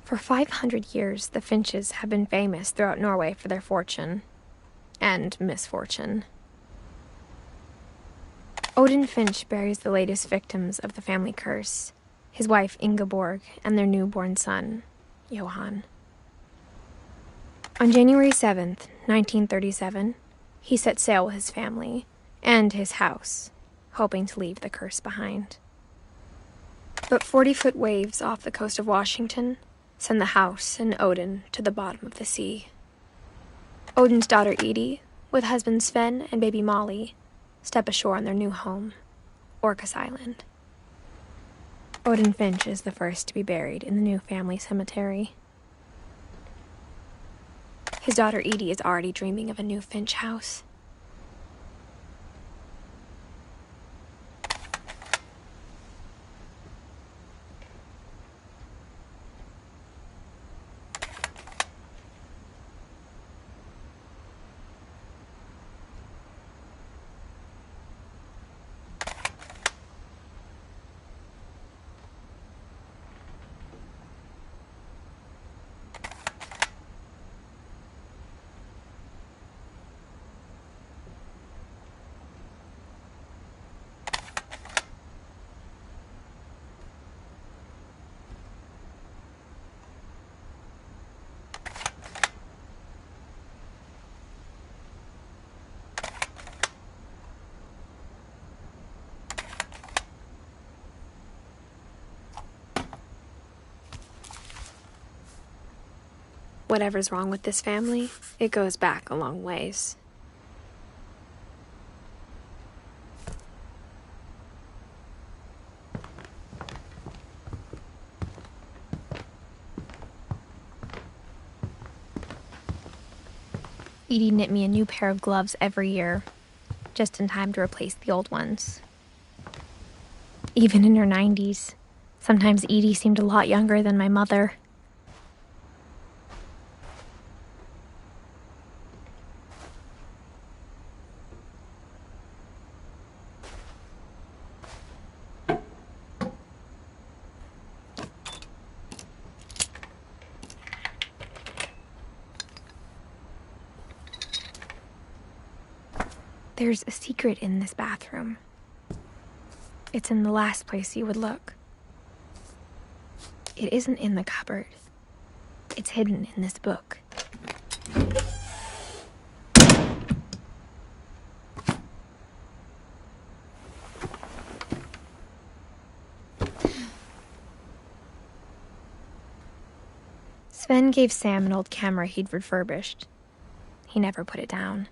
For 500 years, the Finches have been famous throughout Norway for their fortune and misfortune. Odin Finch buries the latest victims of the family curse, his wife Ingeborg and their newborn son, Johan. On January 7th, 1937, he set sail with his family and his house, hoping to leave the curse behind. But 40-foot waves off the coast of Washington send the house and Odin to the bottom of the sea. Odin's daughter Edie, with husband Sven and baby Molly, step ashore on their new home, Orcas Island. Odin Finch is the first to be buried in the new family cemetery. His daughter Edie is already dreaming of a new Finch house. Whatever's wrong with this family, it goes back a long ways. Edie knit me a new pair of gloves every year, just in time to replace the old ones. Even in her 90s, sometimes Edie seemed a lot younger than my mother. There's a secret in this bathroom. It's in the last place you would look. It isn't in the cupboard. It's hidden in this book. Sven gave Sam an old camera he'd refurbished. He never put it down.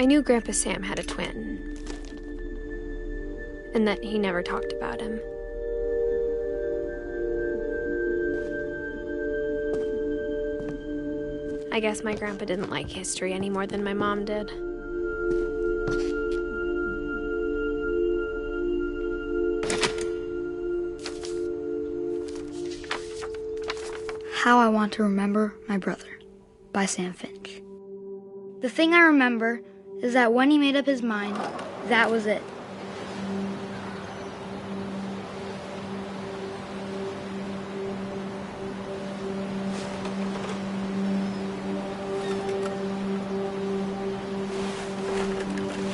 I knew Grandpa Sam had a twin, and that he never talked about him. I guess my grandpa didn't like history any more than my mom did. How I Want to Remember My Brother by Sam Finch. The thing I remember is that when he made up his mind, that was it.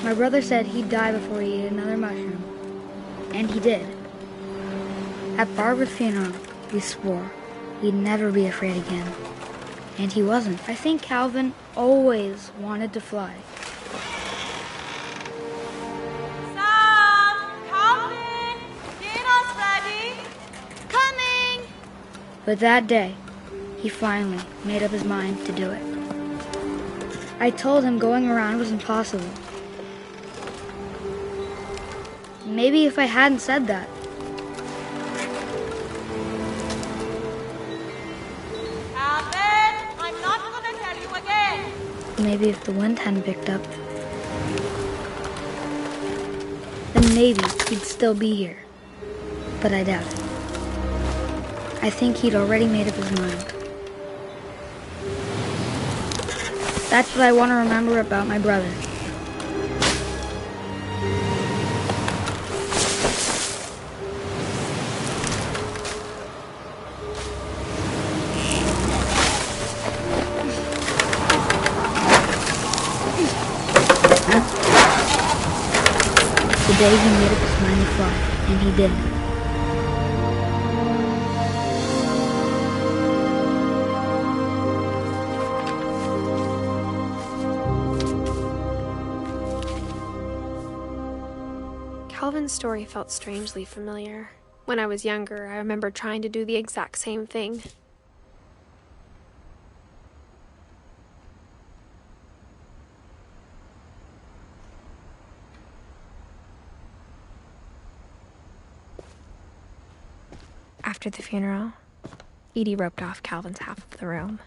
My brother said he'd die before he ate another mushroom. And he did. At Barbara's funeral, we swore he'd never be afraid again. And he wasn't. I think Calvin always wanted to fly. But that day, he finally made up his mind to do it. I told him going around was impossible. Maybe if I hadn't said that. Alvin, I'm not gonna tell you again. Maybe if the wind hadn't picked up, then maybe he'd still be here. But I doubt it. I think he'd already made up his mind. That's what I want to remember about my brother. The day he made up his mind to fly, and he did. Calvin's story felt strangely familiar. When I was younger, I remember trying to do the exact same thing. After the funeral, Edie roped off Calvin's half of the room.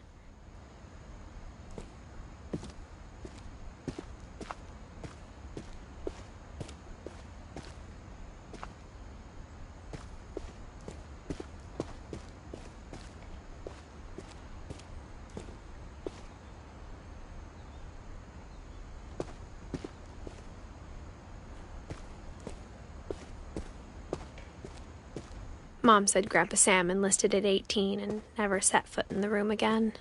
Mom said Grandpa Sam enlisted at 18 and never set foot in the room again.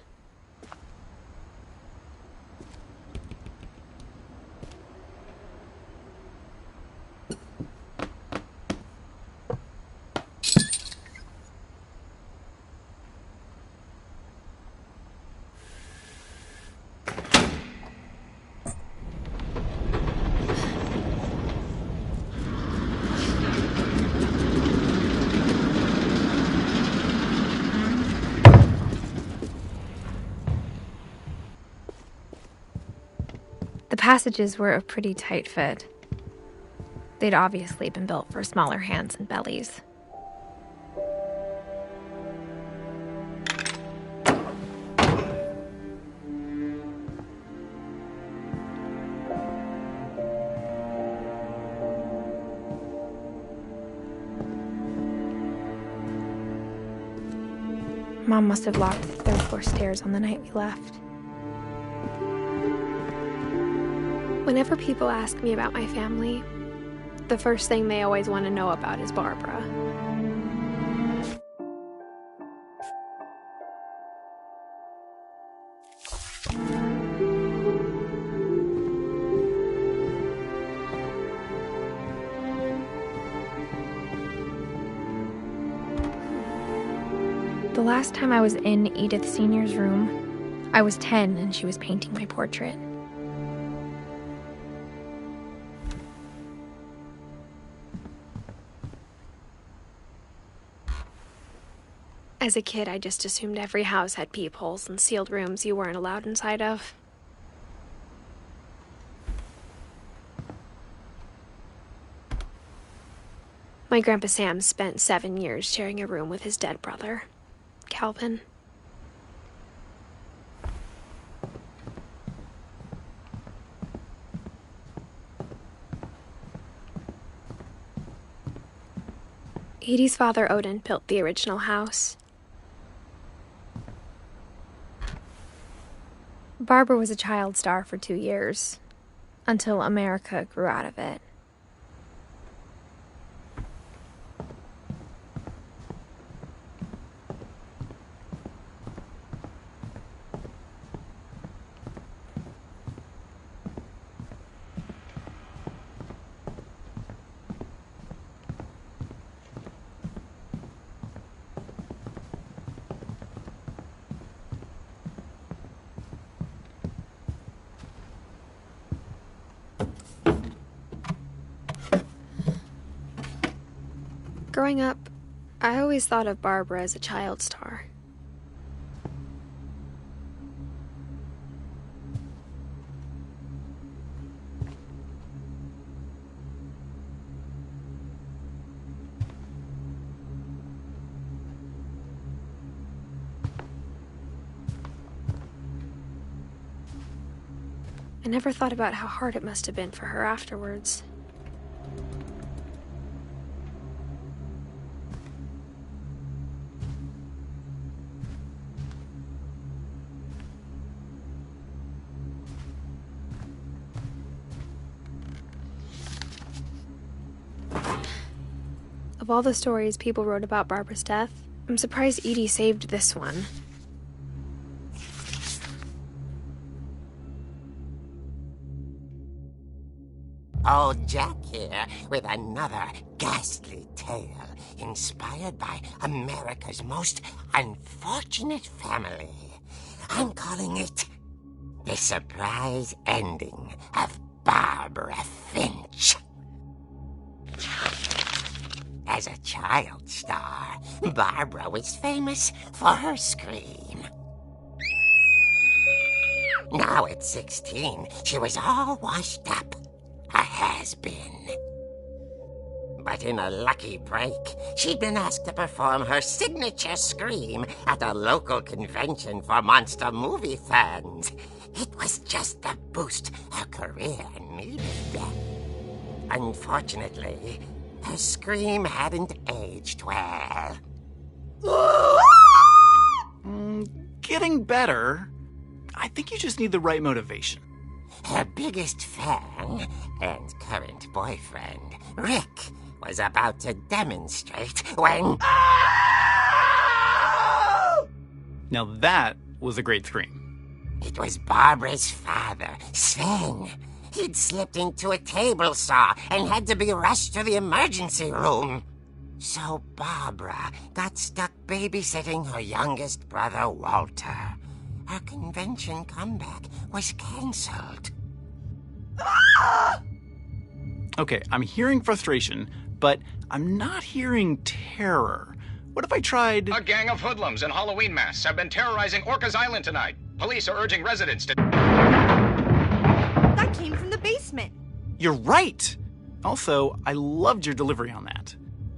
The passages were a pretty tight fit. They'd obviously been built for smaller hands and bellies. Mom must have locked the third floor stairs on the night we left. Whenever people ask me about my family, the first thing they always want to know about is Barbara. The last time I was in Edith Sr.'s room, I was 10 and she was painting my portrait. As a kid, I just assumed every house had peepholes and sealed rooms you weren't allowed inside of. My Grandpa Sam spent 7 years sharing a room with his dead brother, Calvin. Edie's father, Odin, built the original house. Barbara was a child star for 2 years, until America grew out of it. Growing up, I always thought of Barbara as a child star. I never thought about how hard it must have been for her afterwards. Of all the stories people wrote about Barbara's death, I'm surprised Edie saved this one. Old Jack here with another ghastly tale inspired by America's most unfortunate family. I'm calling it The Surprise Ending of Barbara Finch. As a child star, Barbara was famous for her scream. Now at 16, she was all washed up. A has-been. But in a lucky break, she'd been asked to perform her signature scream at a local convention for monster movie fans. It was just the boost her career needed. Unfortunately, her scream hadn't aged well. Getting better. I think you just need the right motivation. Her biggest fan and current boyfriend, Rick, was about to demonstrate when... Now that was a great scream. It was Barbara's father, Sven. He'd slipped into a table saw and had to be rushed to the emergency room. So Barbara got stuck babysitting her youngest brother, Walter. Her convention comeback was cancelled. Okay, I'm hearing frustration, but I'm not hearing terror. What if I tried... A gang of hoodlums in Halloween masks have been terrorizing Orcas Island tonight. Police are urging residents to... That came from the basement. You're right! Also, I loved your delivery on that.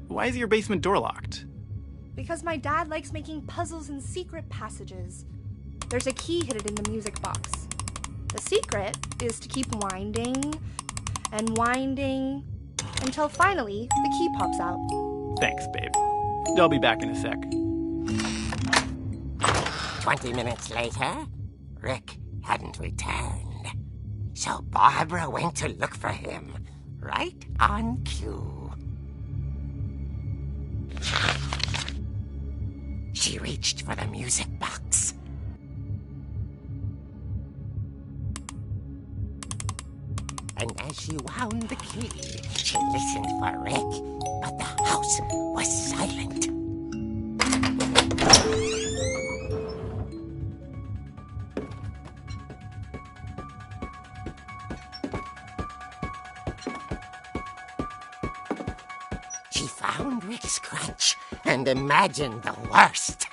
Why is your basement door locked? Because my dad likes making puzzles and secret passages. There's a key hidden in the music box. The secret is to keep winding and winding until finally the key pops out. Thanks, babe. I'll be back in a sec. 20 minutes later, Rick hadn't returned. So Barbara went to look for him, right on cue. She reached for the music box. And as she wound the key, she listened for Rick, but the house was silent. She found Rick's crutch and imagined the worst.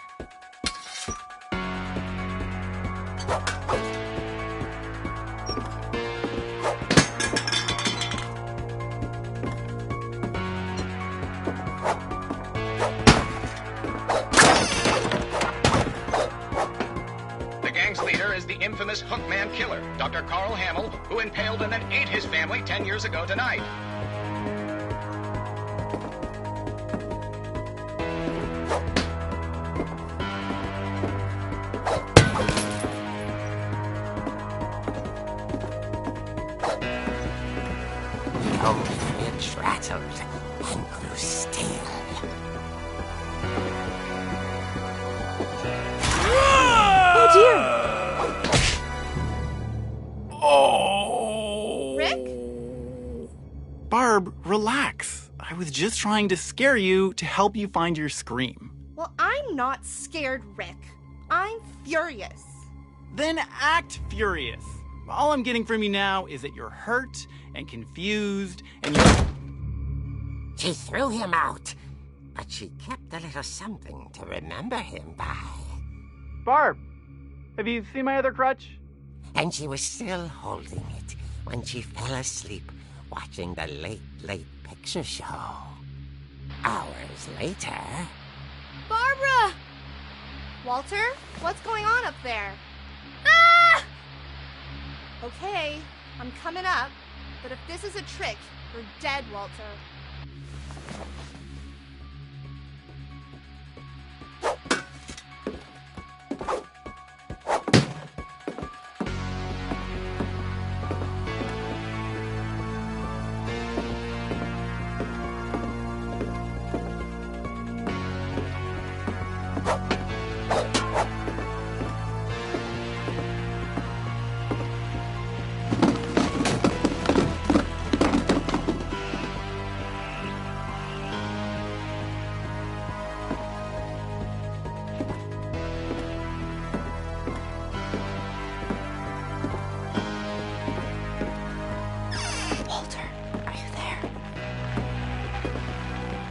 Infamous Hookman killer, Dr. Carl Hamill, who impaled and then ate his family 10 years ago tonight. The old fridge rattled and grew still. Oh dear! Rick? Barb, relax. I was just trying to scare you to help you find your scream. Well, I'm not scared, Rick. I'm furious. Then act furious. All I'm getting from you now is that you're hurt and confused and you're... She threw him out, but she kept a little something to remember him by. Barb, have you seen my other crutch? And she was still holding it when she fell asleep watching the late picture show. Hours later... Barbara! Walter, what's going on up there? Ah! Okay, I'm coming up, but if this is a trick, you're dead, Walter.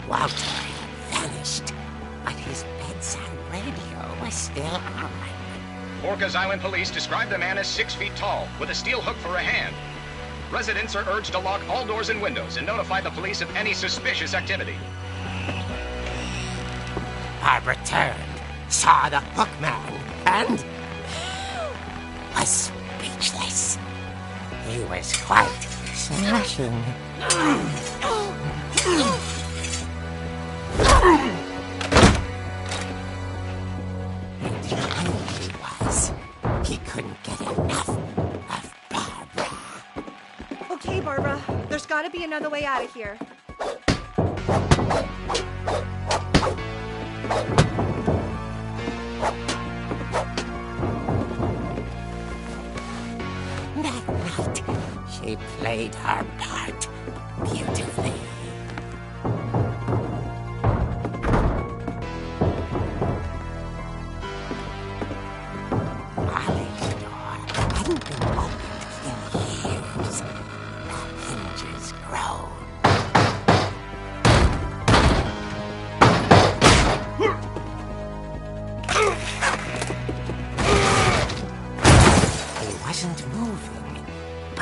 Walter had vanished, but his bedside radio was still on. Orcas Island police describe the man as 6 feet tall, with a steel hook for a hand. Residents are urged to lock all doors and windows and notify the police of any suspicious activity. Barbara turned, saw the hook man, and was speechless. He was quite smashing. He couldn't get enough of Barbara. Okay, Barbara, there's gotta be another way out of here. That night, she played her part beautifully.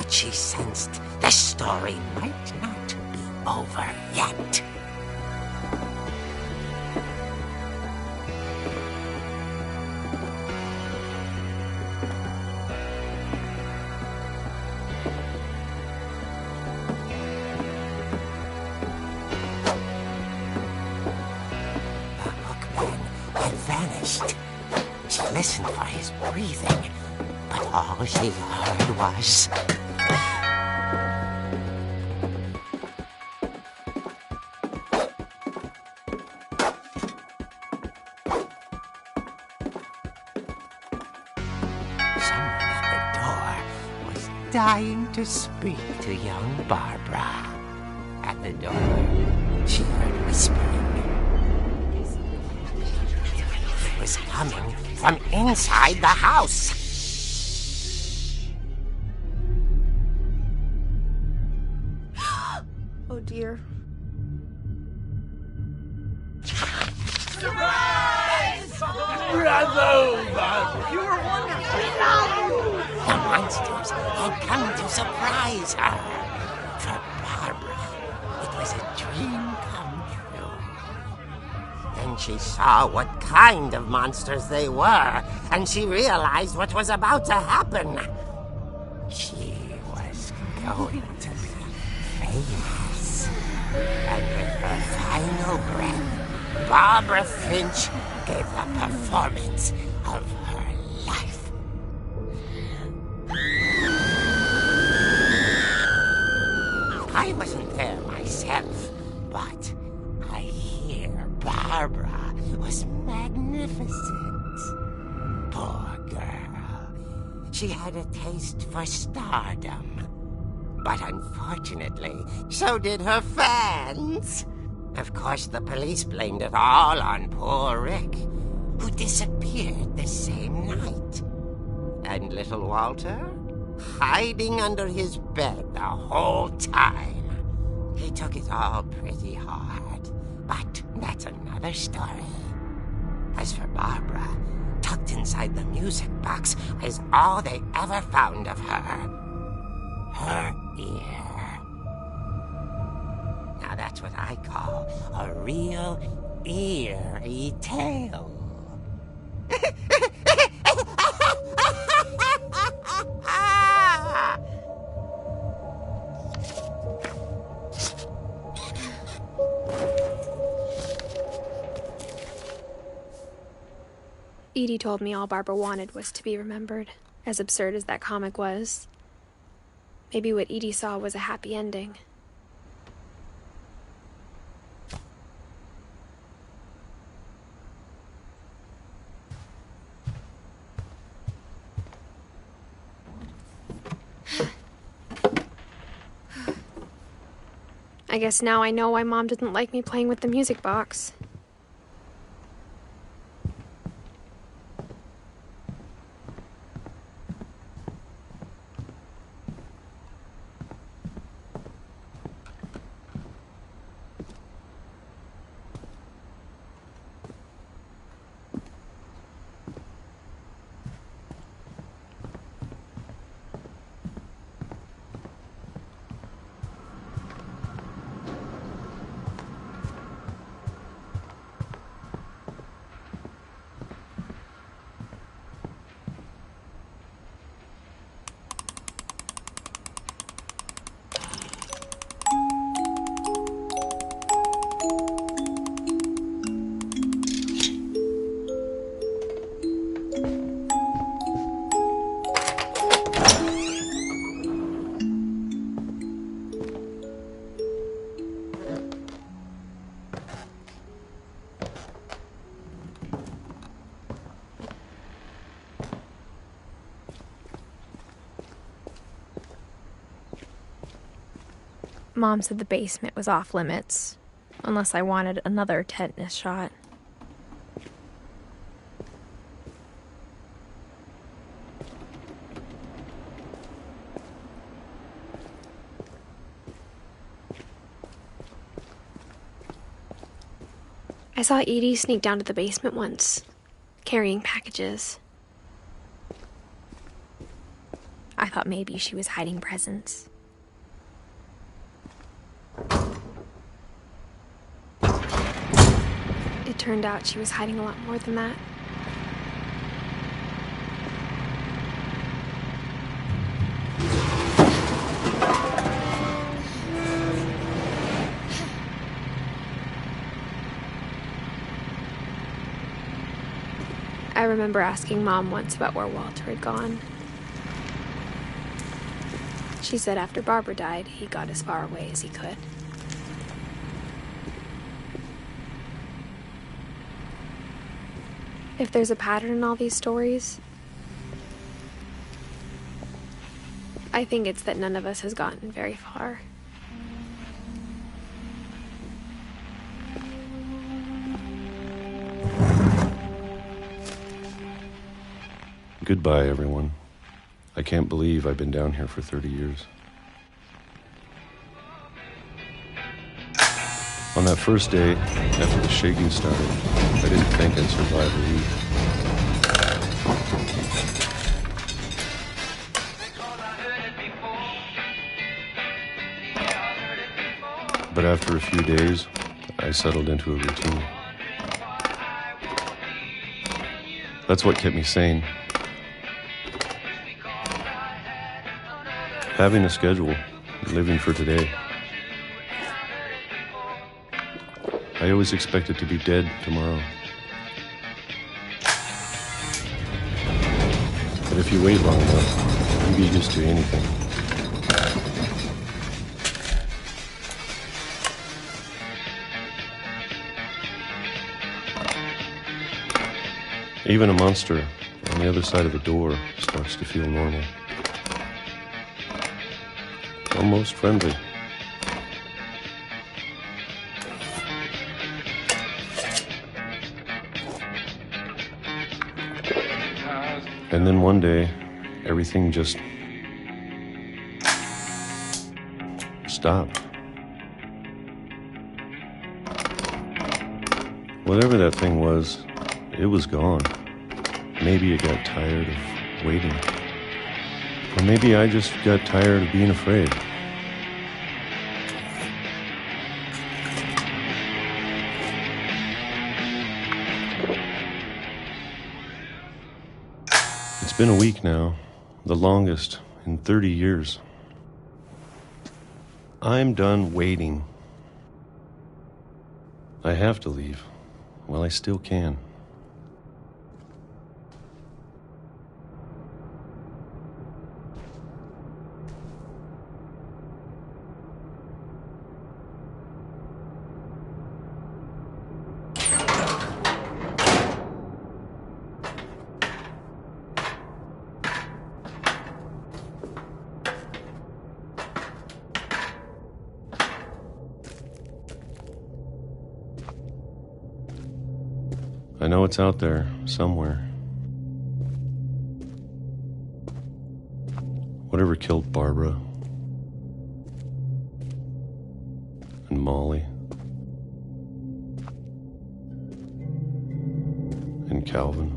She sensed the story might not be over yet. The hookman had vanished. She listened for his breathing, but all she heard was... dying to speak to young Barbara. At the door, she heard whispering. It was coming from inside the house. Oh dear. Surprise! Bravo, Barbara! You were wonderful. The monsters had come to surprise her. For Barbara, it was a dream come true. Then she saw what kind of monsters they were, and she realized what was about to happen. She was going to be famous. And with her final breath, Barbara Finch gave the performance of her life. I wasn't there myself, but I hear Barbara was magnificent. Poor girl. She had a taste for stardom. But unfortunately, so did her fans. Of course, the police blamed it all on poor Rick, who disappeared the same night. And little Walter? Hiding under his bed the whole time. He took it all pretty hard, but that's another story. As for Barbara, tucked inside the music box is all they ever found of her. Her ear. Now that's what I call a real eerie tale. Edie told me all Barbara wanted was to be remembered, as absurd as that comic was. Maybe what Edie saw was a happy ending. I guess now I know why Mom didn't like me playing with the music box. Mom said the basement was off limits, unless I wanted another tetanus shot. I saw Edie sneak down to the basement once, carrying packages. I thought maybe she was hiding presents. It turned out she was hiding a lot more than that. I remember asking Mom once about where Walter had gone. She said after Barbara died, he got as far away as he could. If there's a pattern in all these stories, I think it's that none of us has gotten very far. Goodbye, everyone. I can't believe I've been down here for 30 years. On that first day, after the shaking started, I didn't think I'd survive a week. But after a few days, I settled into a routine. That's what kept me sane. Having a schedule, living for today. I always expected to be dead tomorrow. But if you wait long enough, you get used to anything. Even a monster on the other side of the door starts to feel normal. Almost friendly. And then one day, everything just stopped. Whatever that thing was, it was gone. Maybe it got tired of waiting. Or maybe I just got tired of being afraid. It's been a week now, the longest in 30 years. I'm done waiting. I have to leave. Well, I still can. I know it's out there, somewhere. Whatever killed Barbara and Molly and Calvin.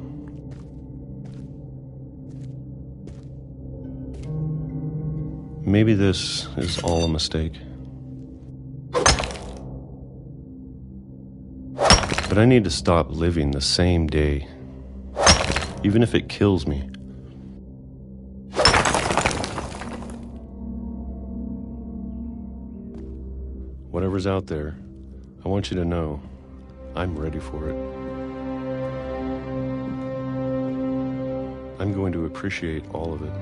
Maybe this is all a mistake. But I need to stop living the same day, even if it kills me. Whatever's out there, I want you to know I'm ready for it. I'm going to appreciate all of it,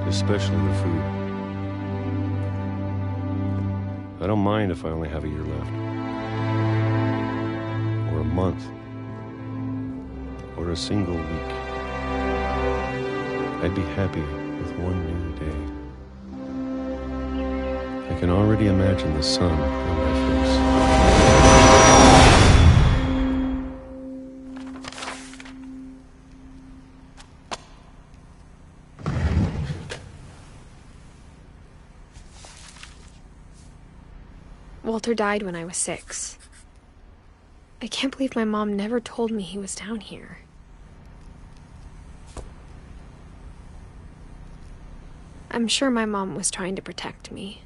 especially the food. I don't mind if I only have a year left. Or a month, or a single week. I'd be happy with one new day. I can already imagine the sun on my face. Walter died when I was 6. I can't believe my mom never told me he was down here. I'm sure my mom was trying to protect me.